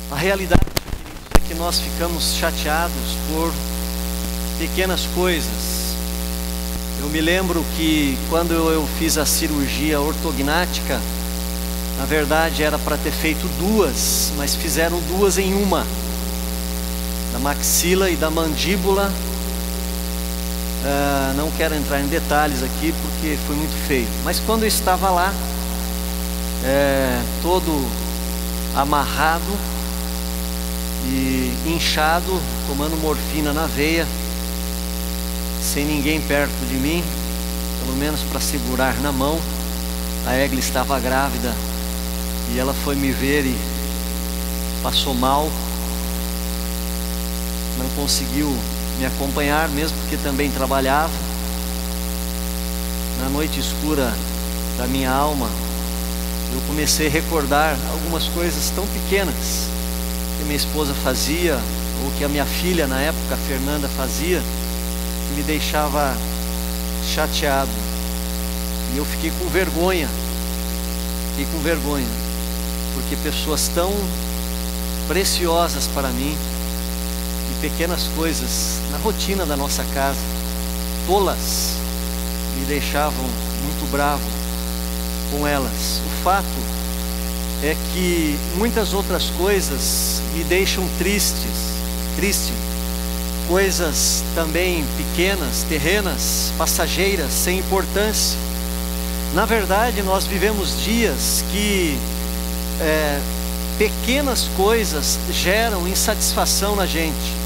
A realidade, queridos, é que nós ficamos chateados por pequenas coisas. Eu me lembro que quando eu fiz a cirurgia ortognática, na verdade era para ter feito duas, mas fizeram duas em uma, da maxila e da mandíbula. Não quero entrar em detalhes aqui porque foi muito feio, mas quando eu estava lá, todo amarrado e inchado, tomando morfina na veia, sem ninguém perto de mim, pelo menos para segurar na mão. A Egli estava grávida e ela foi me ver e passou mal, não conseguiu me acompanhar, mesmo porque também trabalhava. Na noite escura da minha alma, eu comecei a recordar algumas coisas tão pequenas que minha esposa fazia, ou que a minha filha na época, a Fernanda, fazia, que me deixava chateado. E eu fiquei com vergonha, porque pessoas tão preciosas para mim, e pequenas coisas na rotina da nossa casa, tolas, me deixavam muito bravo com elas. O fato é que muitas outras coisas me deixam triste, coisas também pequenas, terrenas, passageiras, sem importância. Na verdade, nós vivemos dias que pequenas coisas geram insatisfação na gente.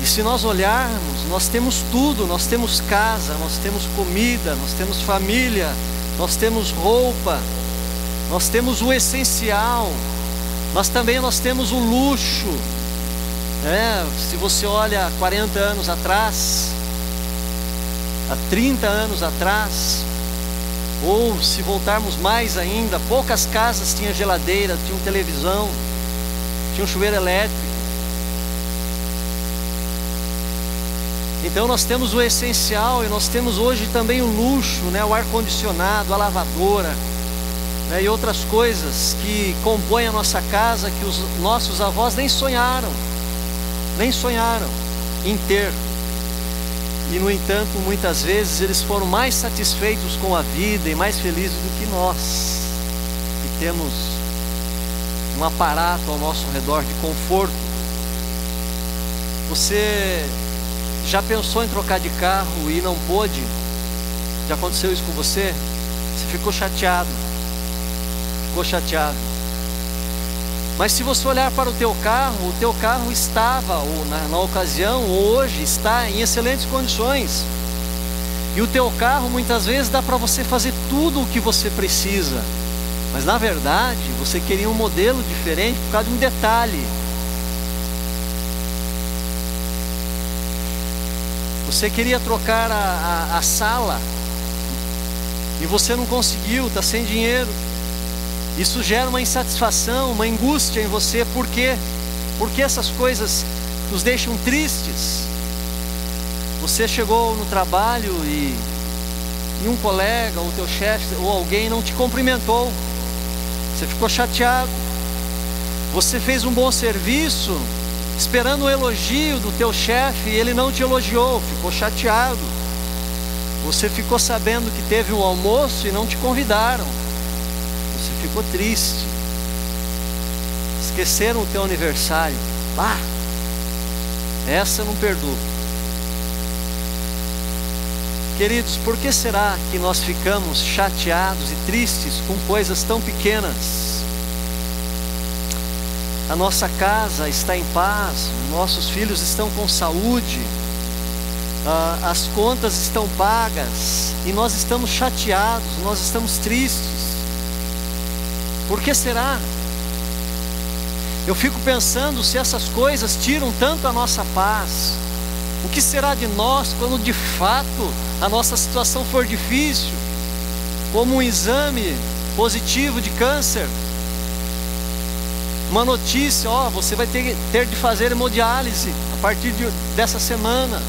E se nós olharmos, nós temos tudo, nós temos casa, nós temos comida, nós temos família, nós temos roupa, nós temos o essencial, mas também nós temos o luxo. Se você olha 40 anos atrás, há 30 anos atrás, ou se voltarmos mais ainda, poucas casas tinham geladeira, tinham televisão, tinham chuveiro elétrico. Então nós temos o essencial, e nós temos hoje também o luxo, o ar-condicionado, a lavadora, e outras coisas que compõem a nossa casa, que os nossos avós nem sonharam em ter. E no entanto, muitas vezes eles foram mais satisfeitos com a vida e mais felizes do que nós, que temos um aparato ao nosso redor de conforto. Você já pensou em trocar de carro e não pôde? Já aconteceu isso com você? Você ficou chateado. Mas se você olhar para o teu carro estava, ou na ocasião, ou hoje, está em excelentes condições. E o teu carro muitas vezes dá para você fazer tudo o que você precisa. Mas na verdade, você queria um modelo diferente por causa de um detalhe. Você queria trocar a sala e você não conseguiu, está sem dinheiro. Isso gera uma insatisfação, uma angústia em você. Por quê? Porque essas coisas nos deixam tristes. Você chegou no trabalho e um colega, ou teu chefe, ou alguém não te cumprimentou. Você ficou chateado. Você fez um bom serviço, esperando um elogio do teu chefe, e ele não te elogiou, ficou chateado. Você ficou sabendo que teve um almoço e não te convidaram. Você ficou triste. Esqueceram o teu aniversário. Essa eu não perdoo. Queridos, por que será que nós ficamos chateados e tristes com coisas tão pequenas? A nossa casa está em paz, nossos filhos estão com saúde, as contas estão pagas, e nós estamos chateados, nós estamos tristes. Por que será? Eu fico pensando, se essas coisas tiram tanto a nossa paz, o que será de nós quando de fato a nossa situação for difícil, como um exame positivo de câncer, uma notícia, você vai ter de fazer hemodiálise a partir dessa semana.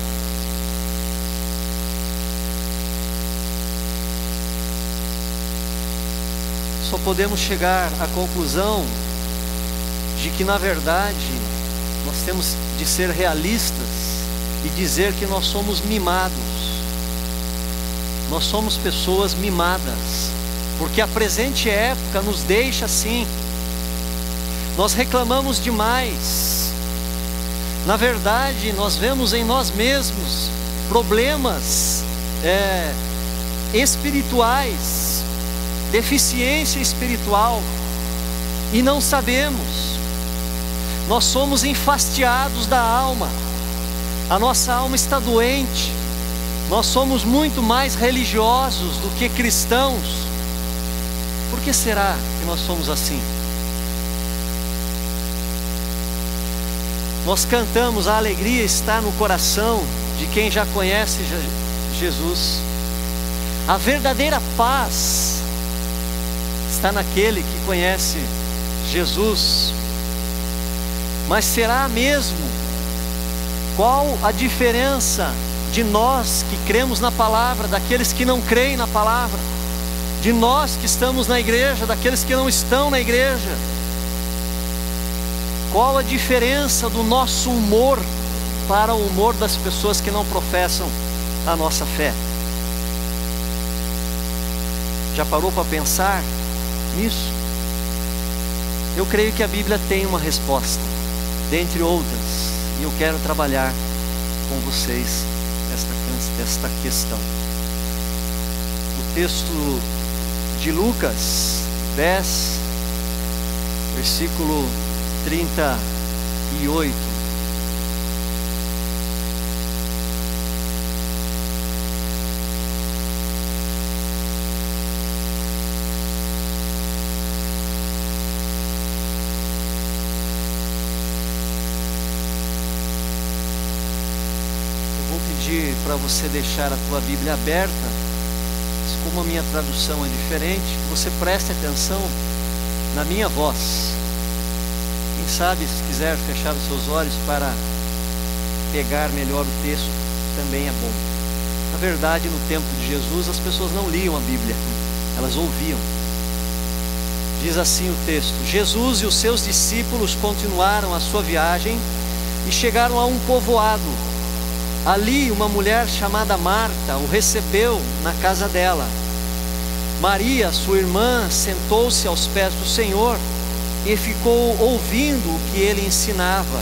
Só podemos chegar à conclusão de que na verdade nós temos de ser realistas e dizer que nós somos mimados. Nós somos pessoas mimadas, porque a presente época nos deixa assim. Nós reclamamos demais. Na verdade, nós vemos em nós mesmos problemas espirituais, deficiência espiritual, e não sabemos. Nós somos enfastiados da alma. A nossa alma está doente. Nós somos muito mais religiosos do que cristãos. Por que será que nós somos assim? Nós cantamos: a alegria está no coração de quem já conhece Jesus. A verdadeira paz está naquele que conhece Jesus. Mas será mesmo? Qual a diferença de nós que cremos na palavra, daqueles que não creem na palavra? De nós que estamos na igreja, daqueles que não estão na igreja? Qual a diferença do nosso humor para o humor das pessoas que não professam a nossa fé? Já parou para pensar nisso? Eu creio que a Bíblia tem uma resposta, dentre outras, e eu quero trabalhar com vocês esta questão. O texto de Lucas 10, versículo 38. Para você deixar a tua Bíblia aberta, mas como a minha tradução é diferente, você preste atenção na minha voz. Quem sabe, se quiser fechar os seus olhos para pegar melhor o texto, também é bom. Na verdade, no tempo de Jesus, as pessoas não liam a Bíblia, elas ouviam. Diz assim o texto: Jesus e os seus discípulos continuaram a sua viagem e chegaram a um povoado. Ali uma mulher chamada Marta o recebeu na casa dela. Maria, sua irmã, sentou-se aos pés do Senhor e ficou ouvindo o que ele ensinava.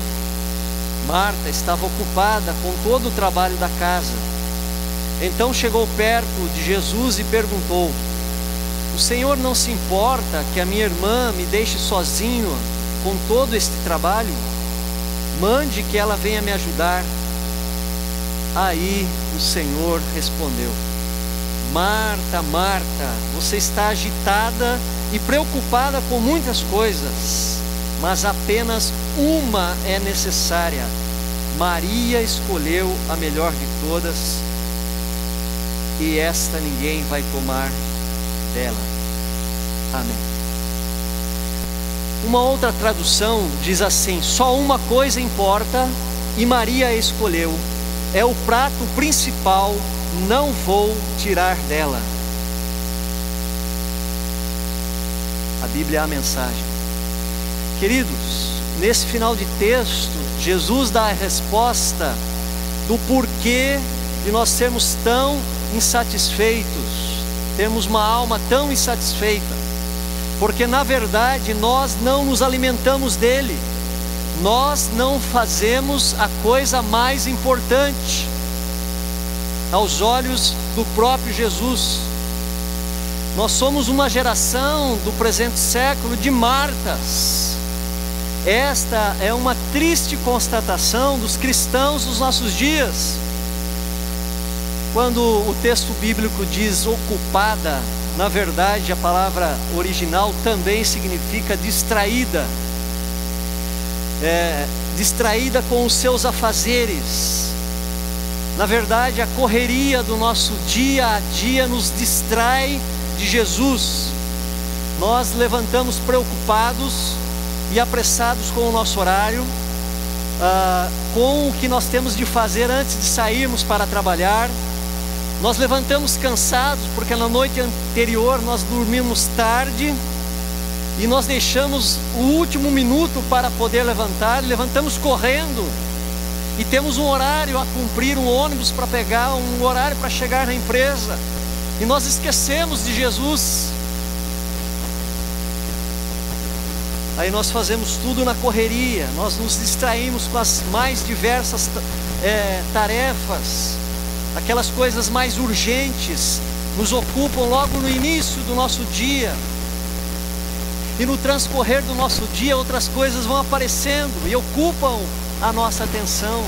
Marta estava ocupada com todo o trabalho da casa. Então chegou perto de Jesus e perguntou: o Senhor não se importa que a minha irmã me deixe sozinho com todo este trabalho? Mande que ela venha me ajudar. Aí o Senhor respondeu: Marta, Marta, você está agitada e preocupada com muitas coisas, mas apenas uma é necessária. Maria escolheu a melhor de todas, e esta ninguém vai tomar dela. Amém. Uma outra tradução diz assim: só uma coisa importa e Maria a escolheu. É o prato principal, não vou tirar dela. A Bíblia é a mensagem. Queridos, nesse final de texto, Jesus dá a resposta do porquê de nós sermos tão insatisfeitos, termos uma alma tão insatisfeita, porque na verdade nós não nos alimentamos dele. Nós não fazemos a coisa mais importante aos olhos do próprio Jesus. Nós somos uma geração do presente século de Martas. Esta é uma triste constatação dos cristãos dos nossos dias. Quando o texto bíblico diz ocupada, na verdade a palavra original também significa distraída. Distraída com os seus afazeres. Na verdade, a correria do nosso dia a dia nos distrai de Jesus. Nós levantamos preocupados e apressados com o nosso horário, com o que nós temos de fazer antes de sairmos para trabalhar. Nós levantamos cansados porque na noite anterior nós dormimos tarde e nós deixamos o último minuto para poder levantar, levantamos correndo, e temos um horário a cumprir, um ônibus para pegar, um horário para chegar na empresa, e nós esquecemos de Jesus. Aí nós fazemos tudo na correria, nós nos distraímos com as mais diversas tarefas, aquelas coisas mais urgentes, nos ocupam logo no início do nosso dia, e no transcorrer do nosso dia outras coisas vão aparecendo e ocupam a nossa atenção.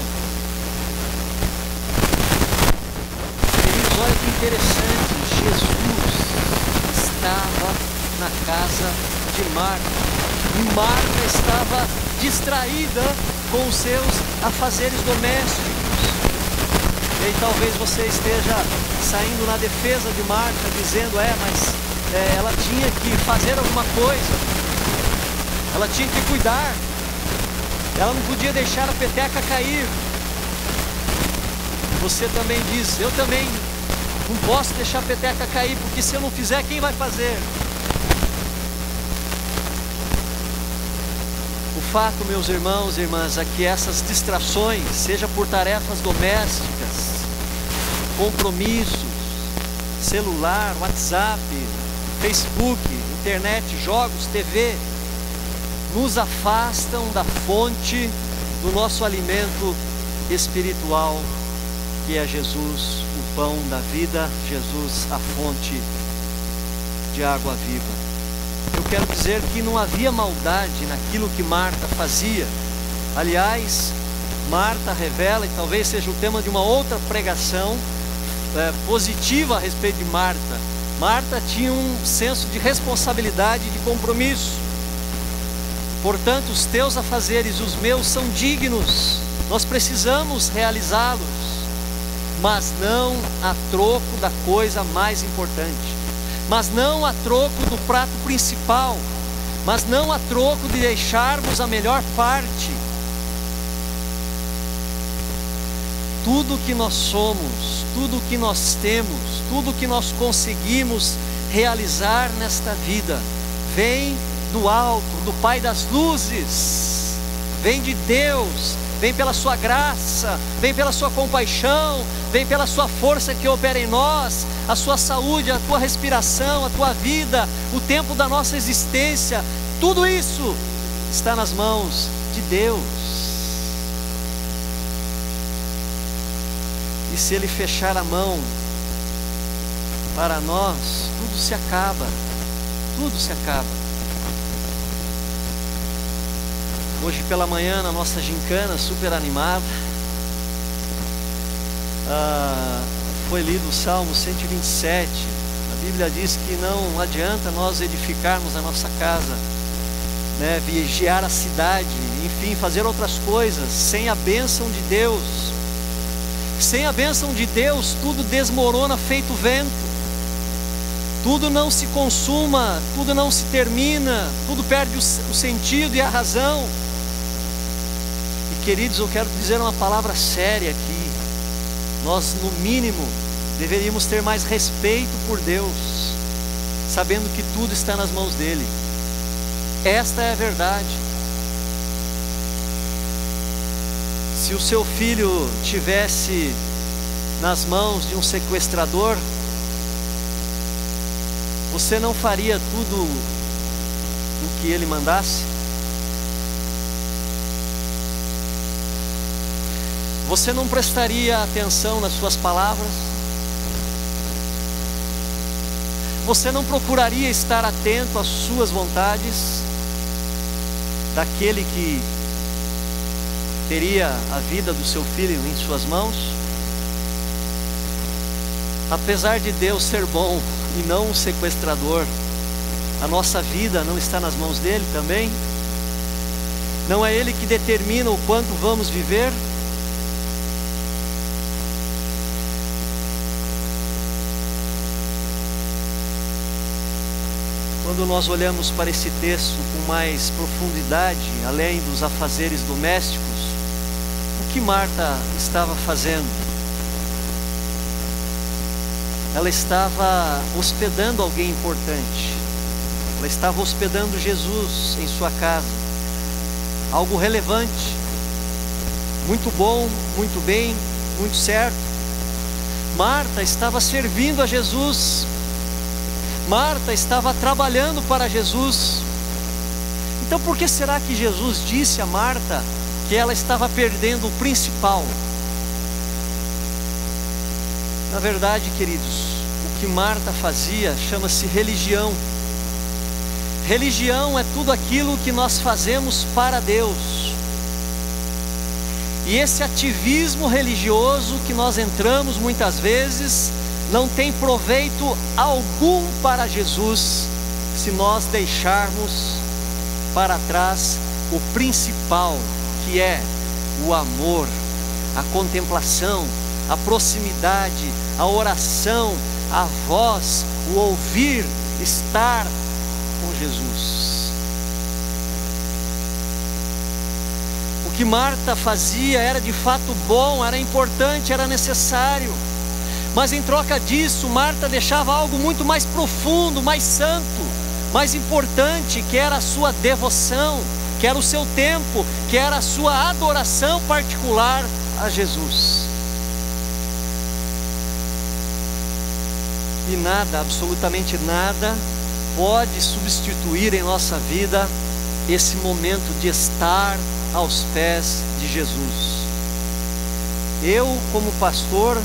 Queridos, olha que interessante, Jesus estava na casa de Marta, e Marta estava distraída com os seus afazeres domésticos. E aí talvez você esteja saindo na defesa de Marta, dizendo, mas ela tinha que fazer alguma coisa, ela tinha que cuidar, ela não podia deixar a peteca cair. Você também diz, eu também não posso deixar a peteca cair, porque se eu não fizer, quem vai fazer? O fato, meus irmãos e irmãs, é que essas distrações, seja por tarefas domésticas, compromissos, celular, WhatsApp, Facebook, internet, jogos, TV, nos afastam da fonte do nosso alimento espiritual, que é Jesus, o pão da vida, Jesus, a fonte de água viva. Eu quero dizer que não havia maldade naquilo que Marta fazia. Aliás, Marta revela, e talvez seja o tema de uma outra pregação positiva a respeito de Marta. Marta tinha um senso de responsabilidade e de compromisso. Portanto, os teus afazeres e os meus são dignos, nós precisamos realizá-los, mas não a troco da coisa mais importante, mas não a troco do prato principal, mas não a troco de deixarmos a melhor parte. Tudo que nós somos, tudo que nós temos, tudo que nós conseguimos realizar nesta vida, vem do alto, do Pai das luzes, vem de Deus, vem pela sua graça, vem pela sua compaixão, vem pela sua força que opera em nós, a sua saúde, a tua respiração, a tua vida, o tempo da nossa existência, tudo isso está nas mãos de Deus. E se Ele fechar a mão para nós, tudo se acaba, tudo se acaba. Hoje pela manhã, na nossa gincana, super animada, foi lido o Salmo 127. A Bíblia diz que não adianta nós edificarmos a nossa casa, vigiar a cidade, enfim, fazer outras coisas, sem a bênção de Deus. Sem a bênção de Deus, tudo desmorona feito vento, tudo não se consuma, tudo não se termina, tudo perde o sentido e a razão. E queridos, eu quero dizer uma palavra séria aqui. Nós, no mínimo, deveríamos ter mais respeito por Deus, sabendo que tudo está nas mãos dEle. Esta é a verdade. Se o seu filho tivesse nas mãos de um sequestrador, você não faria tudo o que ele mandasse? Você não prestaria atenção nas suas palavras? Você não procuraria estar atento às suas vontades daquele que teria a vida do seu filho em suas mãos? Apesar de Deus ser bom e não um sequestrador, a nossa vida não está nas mãos dele também? Não é Ele que determina o quanto vamos viver? Quando nós olhamos para esse texto com mais profundidade, além dos afazeres domésticos, o que Marta estava fazendo? Ela estava hospedando alguém importante, ela ela estava hospedando Jesus em sua casa. Algo relevante, muito bom, muito bem, muito certo. Marta estava servindo a Jesus. Marta estava trabalhando para Jesus. Então por que será que Jesus disse a Marta que ela estava perdendo o principal? Na verdade, queridos, o que Marta fazia chama-se religião. Religião é tudo aquilo que nós fazemos para Deus. E esse ativismo religioso que nós entramos muitas vezes não tem proveito algum para Jesus, se nós deixarmos para trás o principal, que é o amor, a contemplação, a proximidade, a oração, a voz, o ouvir, estar com Jesus. O que Marta fazia era de fato bom, era importante, era necessário. Mas em troca disso, Marta deixava algo muito mais profundo, mais santo, mais importante, que era a sua devoção, que era o seu tempo, que era a sua adoração particular a Jesus. E nada, absolutamente nada, pode substituir em nossa vida esse momento de estar aos pés de Jesus. Eu, como pastor,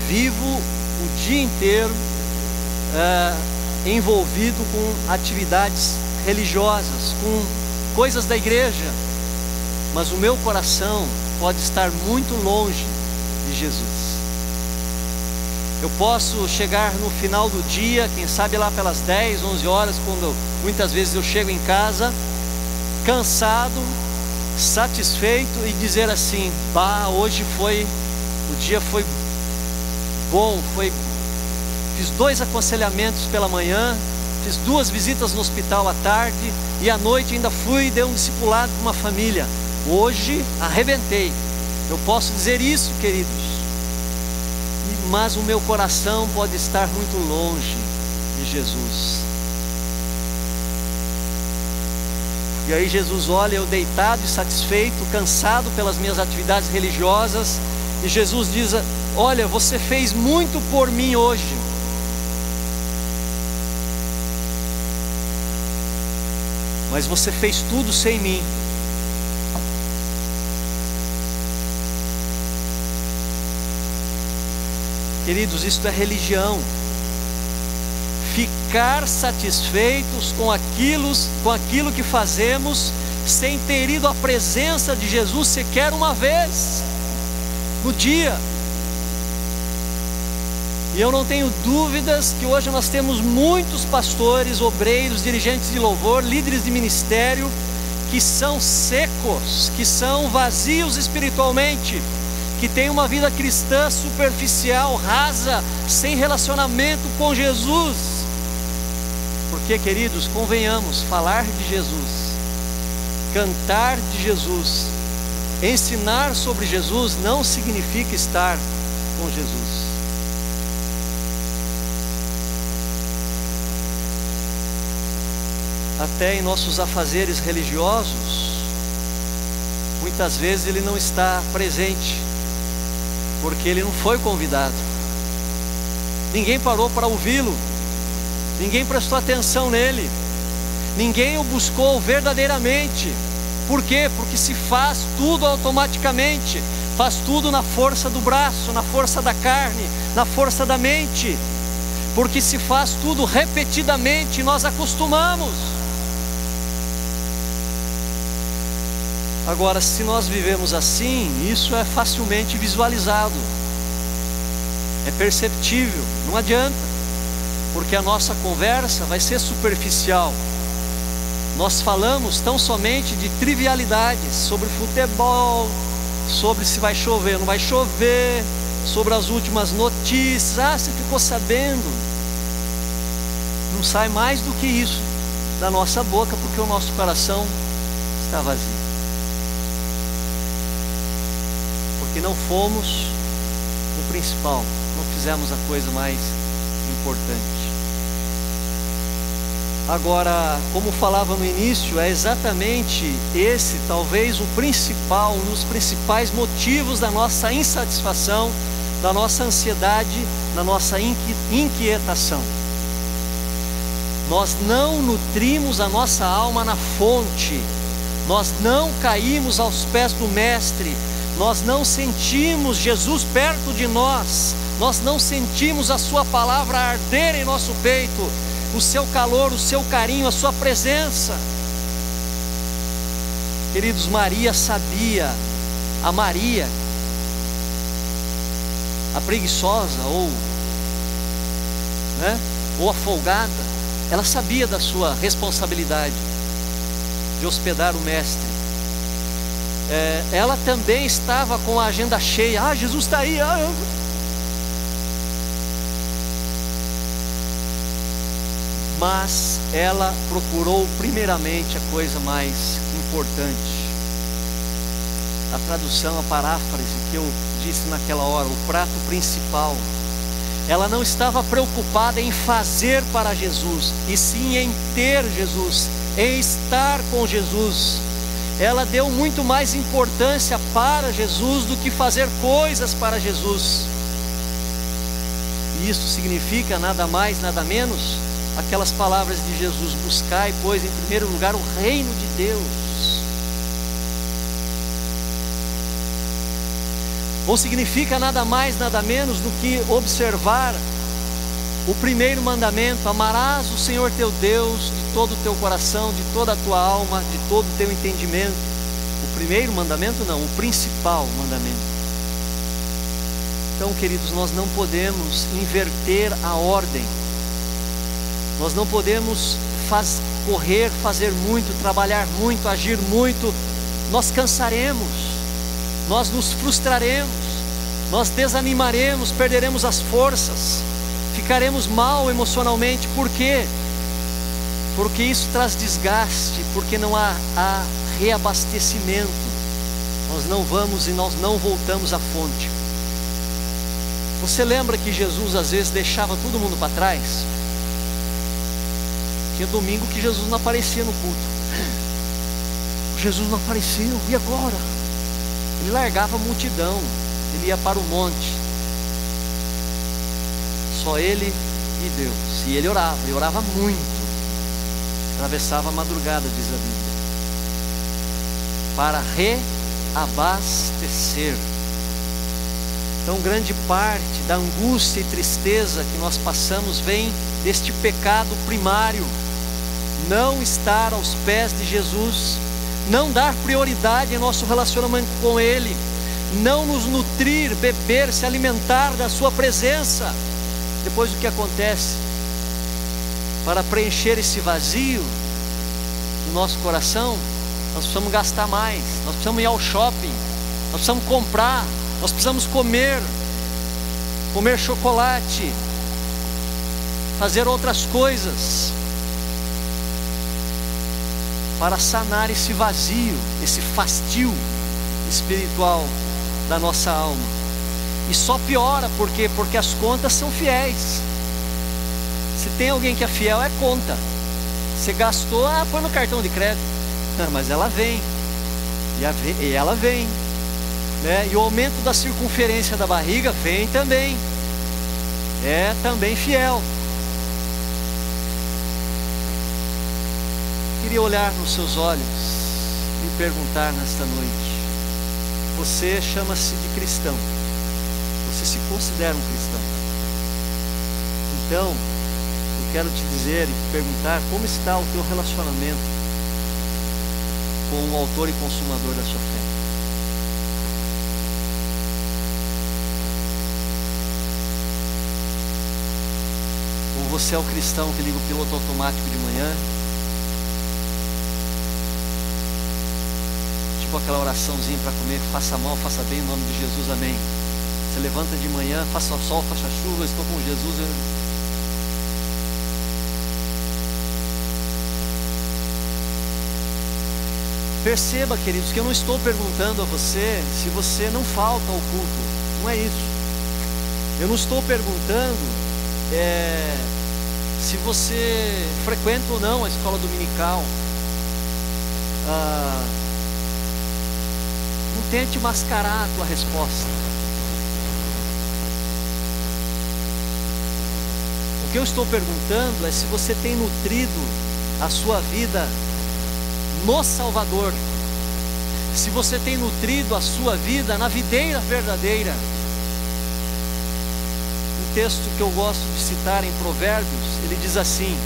vivo o dia inteiro envolvido com atividades religiosas, com coisas da igreja, mas o meu coração pode estar muito longe de Jesus. Eu posso chegar no final do dia, quem sabe lá pelas 10, 11 horas, quando muitas vezes eu chego em casa, cansado, satisfeito, e dizer assim: bah, hoje o dia foi bom, fiz 2 aconselhamentos pela manhã, fiz 2 visitas no hospital à tarde, e à noite ainda fui e dei um discipulado com uma família. Hoje arrebentei. Eu posso dizer isso, queridos, mas o meu coração pode estar muito longe de Jesus. E aí Jesus olha eu deitado e satisfeito, cansado pelas minhas atividades religiosas, e Jesus diz: olha, você fez muito por mim hoje, mas você fez tudo sem mim. Queridos, isto é religião. Ficar satisfeitos com aquilo que fazemos, sem ter ido à presença de Jesus sequer uma vez no dia. E eu não tenho dúvidas que hoje nós temos muitos pastores, obreiros, dirigentes de louvor, líderes de ministério, que são secos, que são vazios espiritualmente, que têm uma vida cristã superficial, rasa, sem relacionamento com Jesus. Porque, queridos, convenhamos, falar de Jesus, cantar de Jesus, ensinar sobre Jesus não significa estar com Jesus. Até em nossos afazeres religiosos, muitas vezes ele não está presente, porque ele não foi convidado. Ninguém parou para ouvi-lo, ninguém prestou atenção nele, ninguém o buscou verdadeiramente. Por quê? Porque se faz tudo automaticamente, faz tudo na força do braço, na força da carne, na força da mente, porque se faz tudo repetidamente, nós acostumamos. Agora, se nós vivemos assim, isso é facilmente visualizado, é perceptível, não adianta, porque a nossa conversa vai ser superficial. Nós falamos tão somente de trivialidades, sobre futebol, sobre se vai chover ou não vai chover, sobre as últimas notícias. Ah, você ficou sabendo? Não sai mais do que isso da nossa boca, porque o nosso coração está vazio. Que não fomos o principal, não fizemos a coisa mais importante. Agora, como falava no início, é exatamente esse, talvez, um dos principais motivos da nossa insatisfação, da nossa ansiedade, da nossa inquietação. Nós não nutrimos a nossa alma na fonte, nós não caímos aos pés do Mestre, nós não sentimos Jesus perto de nós, nós não sentimos a sua palavra arder em nosso peito, o seu calor, o seu carinho, a sua presença. Queridos, Maria sabia, a Maria, a preguiçosa ou a folgada, ela sabia da sua responsabilidade de hospedar o Mestre. Ela também estava com a agenda cheia. Jesus está aí. Mas ela procurou primeiramente a coisa mais importante. A tradução, a paráfrase que eu disse naquela hora, o prato principal. Ela não estava preocupada em fazer para Jesus, e sim em ter Jesus, em estar com Jesus. Ela deu muito mais importância para Jesus do que fazer coisas para Jesus. E isso significa nada mais, nada menos, aquelas palavras de Jesus: buscai, pois, em primeiro lugar o reino de Deus. Não significa nada mais, nada menos do que observar o primeiro mandamento: amarás o Senhor teu Deus de todo o teu coração, de toda a tua alma, de todo o teu entendimento. O primeiro mandamento não, o principal mandamento. Então, queridos, nós não podemos inverter a ordem. Nós não podemos correr, fazer muito, trabalhar muito, agir muito. Nós cansaremos, nós nos frustraremos, nós desanimaremos, perderemos as forças, ficaremos mal emocionalmente. Por quê? Porque isso traz desgaste, porque não há reabastecimento. Nós não vamos e nós não voltamos à fonte. Você lembra que Jesus às vezes deixava todo mundo para trás? Tinha domingo que Jesus não aparecia no culto. Jesus não apareceu, e agora? Ele largava a multidão, ele ia para o monte, só ele e Deus. E ele orava muito, atravessava a madrugada, diz a Bíblia, para reabastecer. Então, grande parte da angústia e tristeza que nós passamos vem deste pecado primário: não estar aos pés de Jesus, não dar prioridade em nosso relacionamento com Ele, não nos nutrir, beber, se alimentar da Sua presença. Depois, o que acontece? Para preencher esse vazio no nosso coração, nós precisamos gastar mais, nós precisamos ir ao shopping, nós precisamos comprar, nós precisamos comer chocolate, fazer outras coisas, para sanar esse vazio, esse fastio espiritual da nossa alma. E só piora, por quê? Porque as contas são fiéis. Se tem alguém que é fiel, é conta. Você gastou, põe no cartão de crédito. Mas ela vem, e ela vem, né? E o aumento da circunferência da barriga vem também, é também fiel. Queria olhar nos seus olhos e perguntar nesta noite: você chama-se de cristão, você se considera um cristão? Então, eu quero te dizer e te perguntar: como está o teu relacionamento com o autor e consumador da sua fé? Ou você é o cristão que liga o piloto automático de manhã, tipo aquela oraçãozinha para comer: faça mal, faça bem, em nome de Jesus, amém. Você levanta de manhã, faça sol, faça chuva, estou com Jesus. Perceba, queridos, que eu não estou perguntando a você se você não falta ao culto. Não é isso. Eu não estou perguntando se você frequenta ou não a escola dominical, não tente mascarar a tua resposta. O que eu estou perguntando é se você tem nutrido a sua vida no Salvador, se você tem nutrido a sua vida na videira verdadeira. Um texto que eu gosto de citar em Provérbios, ele diz assim: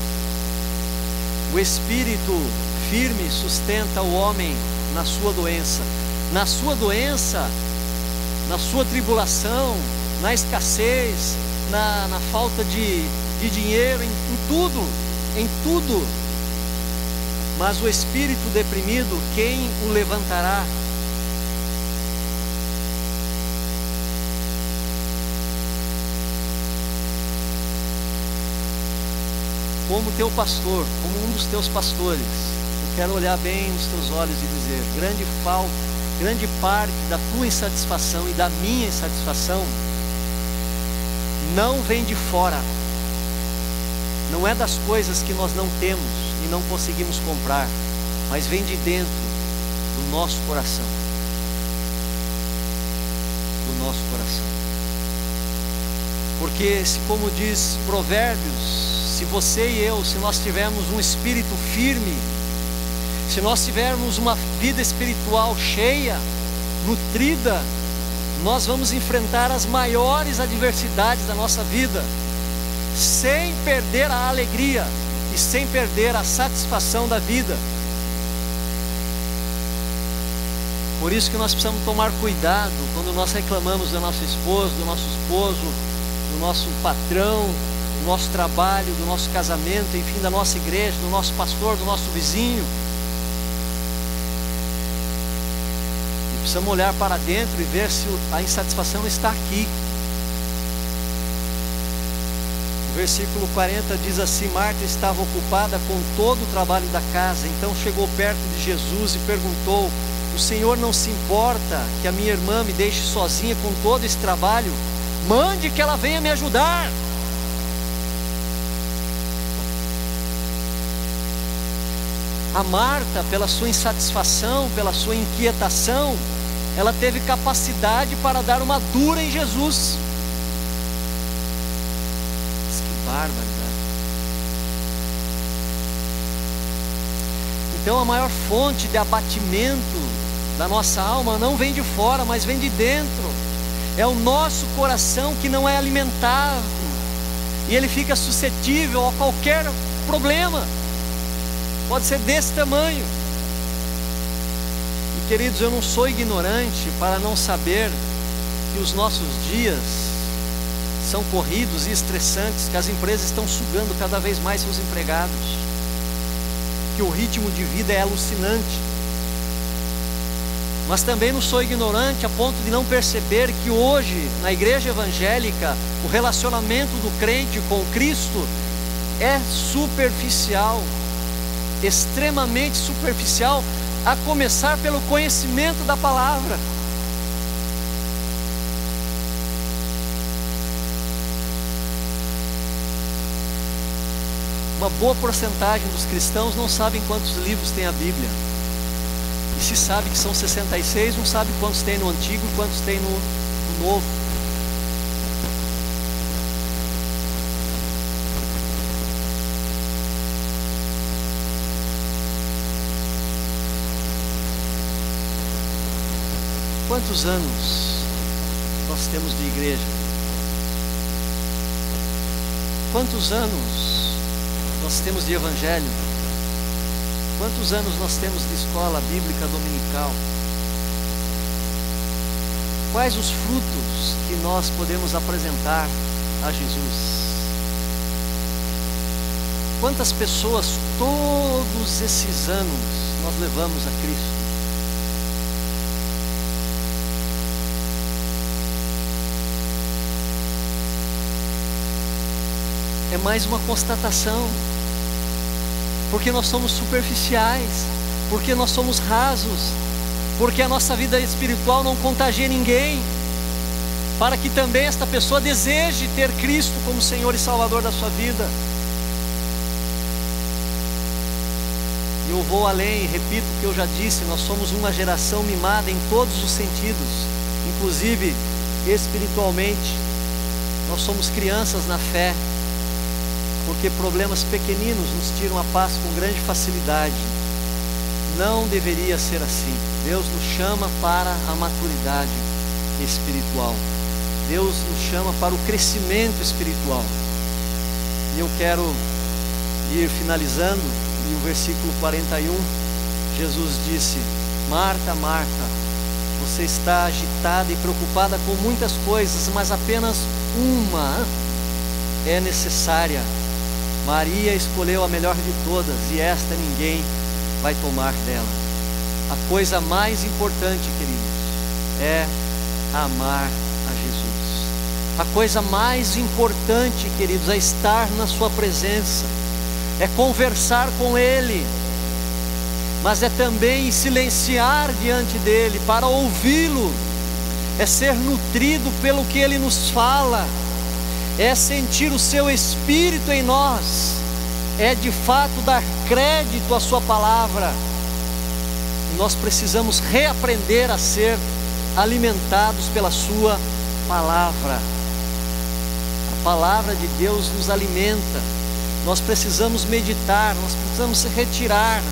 o espírito firme sustenta o homem na sua doença. Na sua doença, na sua tribulação, na escassez, na falta de dinheiro, em tudo. Mas o espírito deprimido, quem o levantará? Como teu pastor, como um dos teus pastores, eu quero olhar bem nos teus olhos e dizer: grande parte da tua insatisfação e da minha insatisfação não vem de fora, não é das coisas que nós não temos e não conseguimos comprar, mas vem de dentro do nosso coração. Do nosso coração. Porque, como diz Provérbios, se você e eu, se nós tivermos um espírito firme, se nós tivermos uma vida espiritual cheia, nutrida, nós vamos enfrentar as maiores adversidades da nossa vida, sem perder a alegria e sem perder a satisfação da vida. Por isso que nós precisamos tomar cuidado quando nós reclamamos do nosso esposo, do nosso esposo, do nosso patrão, do nosso trabalho, do nosso casamento, enfim, da nossa igreja, do nosso pastor, do nosso vizinho. E precisamos olhar para dentro e ver se a insatisfação está aqui. O versículo 40 diz assim: Marta estava ocupada com todo o trabalho da casa, então chegou perto de Jesus e perguntou: o Senhor não se importa que a minha irmã me deixe sozinha com todo esse trabalho? Mande que ela venha me ajudar. A Marta, pela sua insatisfação, pela sua inquietação, ela teve capacidade para dar uma dura em Jesus. Mas que barbaridade. Então a maior fonte de abatimento da nossa alma não vem de fora, mas vem de dentro. É o nosso coração que não é alimentado, e ele fica suscetível a qualquer problema. Pode ser desse tamanho. E queridos, eu não sou ignorante para não saber que os nossos dias são corridos e estressantes, que as empresas estão sugando cada vez mais seus empregados, que o ritmo de vida é alucinante. Mas também não sou ignorante a ponto de não perceber que hoje, na igreja evangélica, o relacionamento do crente com Cristo é superficial, extremamente superficial, a começar pelo conhecimento da palavra. Uma boa porcentagem dos cristãos não sabem quantos livros tem a Bíblia. E se sabe que são 66, não sabe quantos tem no Antigo e quantos tem no Novo. Quantos anos nós temos de igreja? Quantos anos nós temos de evangelho? Quantos anos nós temos de escola bíblica dominical? Quais os frutos que nós podemos apresentar a Jesus? Quantas pessoas todos esses anos nós levamos a Cristo? É mais uma constatação, porque nós somos superficiais, porque nós somos rasos, porque a nossa vida espiritual não contagia ninguém, para que também esta pessoa deseje ter Cristo como Senhor e Salvador da sua vida. eu vou além, repito o que eu já disse, nós somos uma geração mimada em todos os sentidos, inclusive espiritualmente. Nós somos crianças na fé, porque problemas pequeninos nos tiram a paz com grande facilidade. Não deveria ser assim. Deus nos chama para a maturidade espiritual. Deus nos chama para o crescimento espiritual. E eu quero ir finalizando, e o versículo 41, Jesus disse: Marta, Marta, você está agitada e preocupada com muitas coisas, mas apenas uma é necessária. Maria escolheu a melhor de todas, e esta ninguém vai tomar dela. A coisa mais importante, queridos, é amar a Jesus. A coisa mais importante, queridos, é estar na sua presença, é conversar com Ele, mas é também silenciar diante dEle para ouvi-lo, é ser nutrido pelo que Ele nos fala, é sentir o seu Espírito em nós, é de fato dar crédito à sua palavra. E nós precisamos reaprender a ser alimentados pela sua palavra. A palavra de Deus nos alimenta. Nós precisamos meditar, nós precisamos se retirar.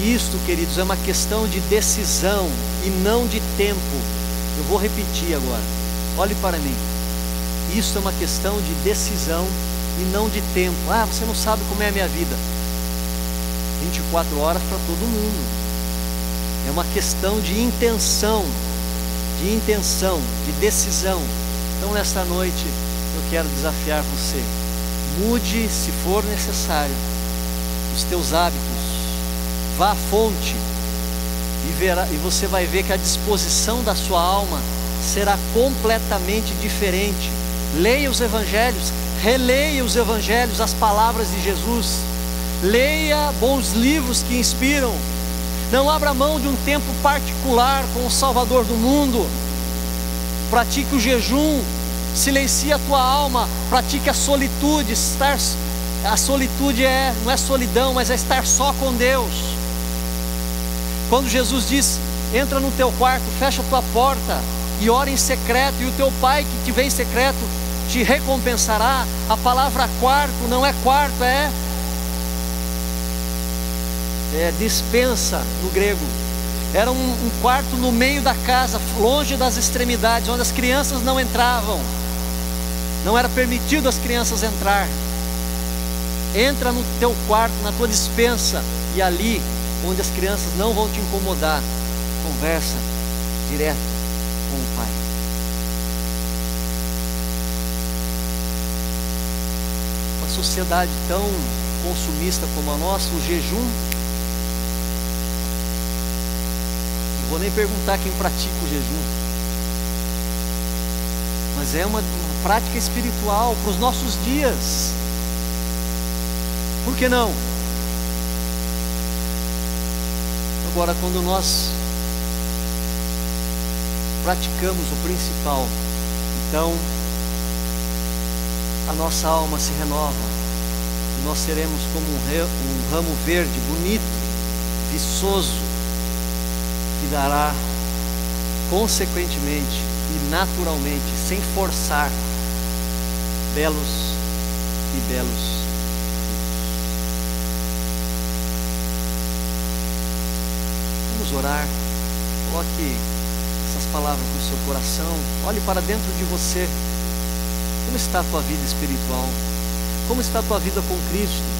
E isto, queridos, é uma questão de decisão e não de tempo. Eu vou repetir agora, olhe para mim. Isso é uma questão de decisão e não de tempo. Ah, você não sabe como é a minha vida. 24 horas para todo mundo. É uma questão de intenção, de decisão. Então nesta noite eu quero desafiar você. Mude, se for necessário, os teus hábitos. Vá à fonte e você vai ver que a disposição da sua alma será completamente diferente. Leia os evangelhos, releia os evangelhos, as palavras de Jesus. Leia bons livros que inspiram. Não abra mão de um tempo particular com o Salvador do mundo. Pratique o jejum, silencie a tua alma, pratique a solitude. A solitude não é solidão, mas é estar só com Deus. Quando Jesus diz: entra no teu quarto, fecha a tua porta e ora em secreto, e o teu pai que te vê em secreto te recompensará. A palavra quarto não é quarto, é dispensa no grego. Era um quarto no meio da casa, longe das extremidades, onde as crianças não entravam. Não era permitido as crianças entrar. Entra no teu quarto, na tua dispensa, e ali, onde as crianças não vão te incomodar, conversa direto com o Pai. Uma sociedade tão consumista como a nossa, o jejum, não vou nem perguntar quem pratica o jejum, mas é uma prática espiritual para os nossos dias. Por que não? Agora, quando nós praticamos o principal, então a nossa alma se renova, e nós seremos como um ramo verde, bonito, viçoso, que dará consequentemente e naturalmente, sem forçar, belos e belos frutos. Vamos orar. Coloque essas palavras no seu coração. Olhe para dentro de você. Como está a tua vida espiritual? Como está a tua vida com Cristo?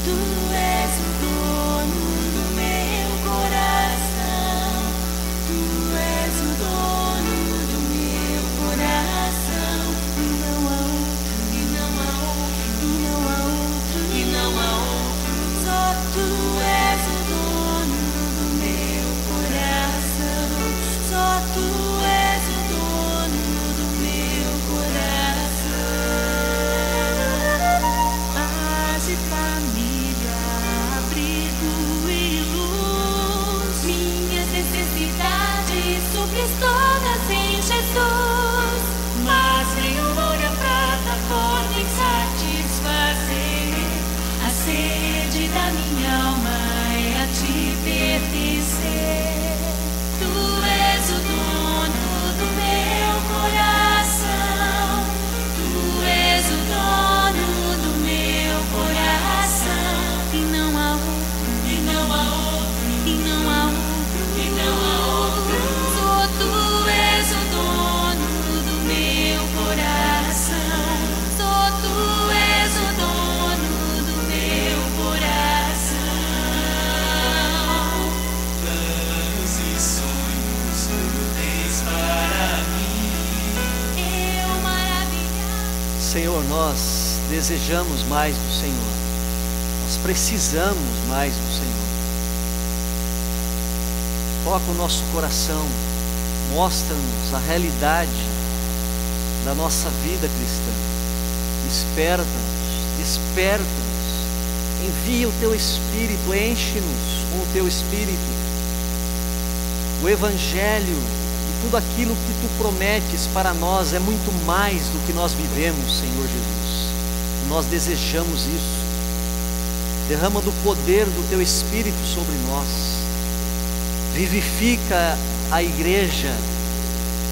Tu és o dono Senhor, nós desejamos mais do Senhor, nós precisamos mais do Senhor. Toca o nosso coração, mostra-nos a realidade da nossa vida cristã. Desperta-nos, desperta-nos, envia o Teu Espírito, enche-nos com o Teu Espírito. O Evangelho e tudo aquilo que Tu prometes para nós é muito mais do que nós vivemos, Senhor Jesus. Nós desejamos isso. Derrama do poder do Teu Espírito sobre nós. Vivifica a igreja,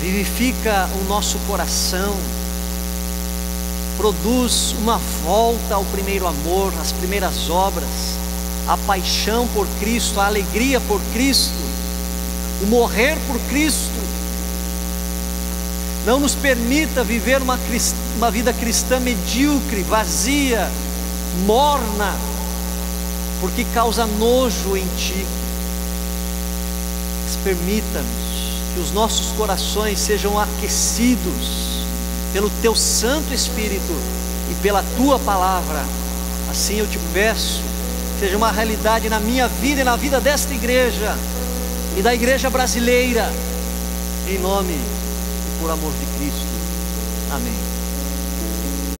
vivifica o nosso coração, produz uma volta ao primeiro amor, às primeiras obras, a paixão por Cristo, a alegria por Cristo, o morrer por Cristo. Não nos permita viver uma vida cristã medíocre, vazia, morna, porque causa nojo em Ti. Permita-nos que os nossos corações sejam aquecidos pelo Teu Santo Espírito e pela Tua Palavra. Assim eu Te peço, seja uma realidade na minha vida e na vida desta igreja e da igreja brasileira, em nome e por amor de Cristo. Amém.